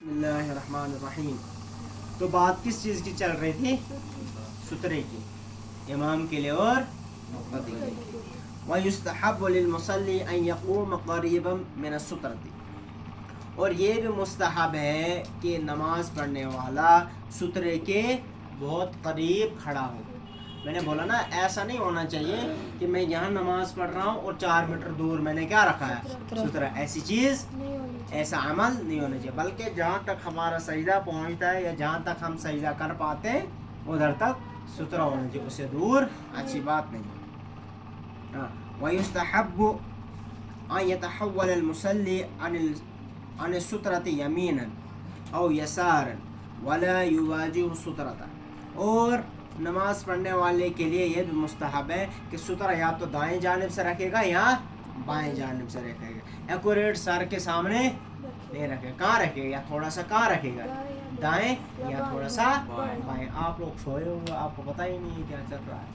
बिस्मिल्लाहिर्रहमानिर्रहीम। तो बात किस चीज़ की चल रही थी? सुतरे की, इमाम के लिए और मुक़्तदी के लिए। वयुस्तहब्बु लिलमुसल्ली अन यक़ूम क़रीबन मिन अस्सुत्रति, और ये भी मुस्तहब है कि नमाज पढ़ने वाला सुतरे के बहुत करीब खड़ा हो। मैंने बोला ना, ऐसा नहीं होना चाहिए कि मैं यहाँ नमाज पढ़ रहा हूँ और 4 मीटर दूर मैंने क्या रखा है? सुतरा। ऐसी चीज़, ऐसा अमल नहीं होना चाहिए, बल्कि जहाँ तक हमारा सजदा पहुँचता है या जहाँ तक हम सजदा कर पाते हैं उधर तक सुतरा होना चाहिए, उससे दूर अच्छी बात नहीं। वयुस्तहब्बु अन यतहव्वल अल-मुसल्ली अन सुत्रति यमीनन औ यसारन वला युवाजिहु सुत्रता, और नमाज पढ़ने वाले के लिए यह भी मुस्तहब है कि सुतरा या तो दाएं जानिब से रखेगा या बाएं जानिब से रखेगा। एक्यूरेट सर के सामने नहीं रखेगा। कहाँ रखेगा? या थोड़ा सा कहाँ रखेगा? दाएं या थोड़ा सा बाएं। आप लोग सोए होंगे, आपको पता ही नहीं क्या चल रहा है,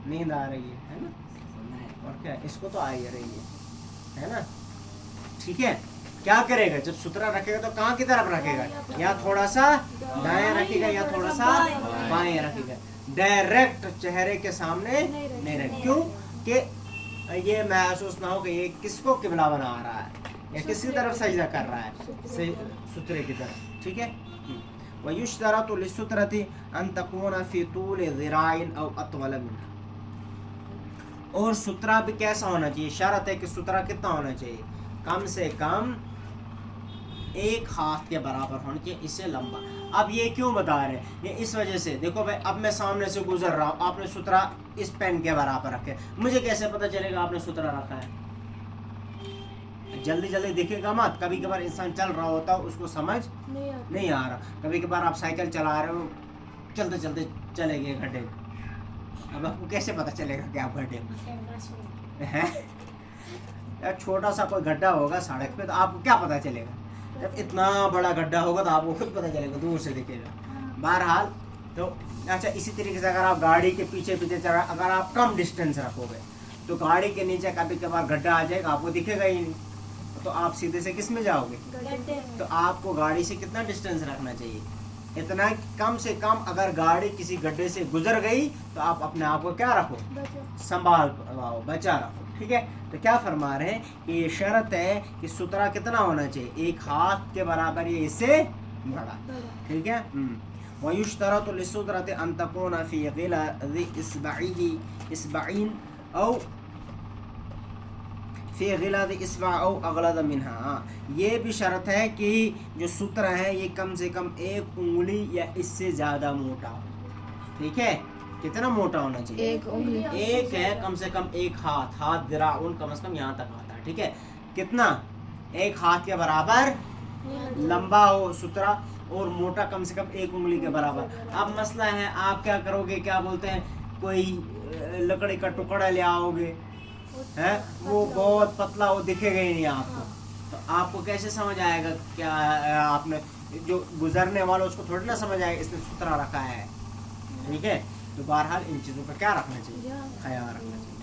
नींद आ रही है ना? और क्या, इसको तो आ ही रही है ना? ठीक है, क्या करेगा? जब सुतरा रखेगा तो कहाँ की तरफ रखेगा? या थोड़ा सा दाएं रखेगा या थोड़ा सा बाएं रखेगा। डायरेक्ट चेहरे के सामने नहीं रखेगा। क्यों? कि ये महसूस ना हो कि ये किसको किबला बना रहा है या किसकी तरफ सजदा कर रहा है, सुतरे की तरफ। ठीक है। वयुश्तरतु लिस्सुत्रति अन तकूना फी तूल ज़िराइन औ अतवल मिन्हा, और सुतरा भी कैसा होना चाहिए? शर्त है कि सुतरा कितना होना चाहिए? कम से कम 1 हाथ के बराबर होना चाहिए, इससे लंबा। अब ये क्यों बता रहे हैं? ये इस वजह से, देखो भाई, अब मैं सामने से गुजर रहा हूँ, आपने सुतरा इस पेन के बराबर रखे, मुझे कैसे पता चलेगा आपने सुतरा रखा है? जल्दी जल्दी दिखेगा मत। कभी कभार इंसान चल रहा होता है, उसको समझ नहीं आ रहा। कभी कभार आप साइकिल चला रहे हो, चलते चलते चले गए गड्ढे, अब आपको कैसे पता चलेगा कि आप गड्ढे हैं? यार छोटा सा कोई गड्ढा होगा सड़क पे तो आपको क्या पता चलेगा? जब इतना बड़ा गड्ढा होगा तो आपको खुद पता चलेगा, दूर से दिखेगा। बहरहाल, तो अच्छा, इसी तरीके से अगर आप गाड़ी के पीछे पीछे चला, अगर आप कम डिस्टेंस रखोगे तो गाड़ी के नीचे कभी कभार गड्ढा आ जाएगा, आपको दिखेगा ही नहीं, तो आप सीधे से किस में जाओगे? तो आपको गाड़ी से कितना डिस्टेंस रखना चाहिए? इतना, कम से कम। अगर गाड़ी किसी गड्ढे से गुजर गई तो आप अपने आप को क्या रखो? संभाल पाओ, बचा रखो। ठीक है। तो क्या फरमा रहे हैं कि ये शर्त है कि सुतरा कितना होना चाहिए? 1 हाथ के बराबर या इससे बड़ा। ठीक है। वयुश्तरतु लिस्सुत्रति अन तकूना फी गिलाज़ि इस्बअइन औ फी गिलाज़ि इस्बअ औ अगलज़ मिन्हा, ये भी शर्त है कि जो सुतरा है ये कम से कम 1 उंगली या इससे ज़्यादा मोटा हो। ठीक है। कितना मोटा होना चाहिए? 1 उंगली। एक है कम से कम 1 हाथ दिराउन कम से कम यहाँ तक आता है। ठीक है। कितना? 1 हाथ के बराबर लंबा हो सुतरा, और मोटा कम से कम 1 उंगली के बराबर। अब मसला है, आप क्या करोगे? क्या बोलते हैं, कोई लकड़ी का टुकड़ा ले आओगे, है वो बहुत पतला, वो दिखेगा ही नहीं आपको, तो आपको कैसे समझ आएगा? क्या आपने, जो गुजरने वाला उसको थोड़ी ना समझ आएगा इसने सुतरा रखा है। ठीक है। तो बहरहाल इन चीज़ों का क्या रखना चाहिए? ख्याल रखना चाहिए।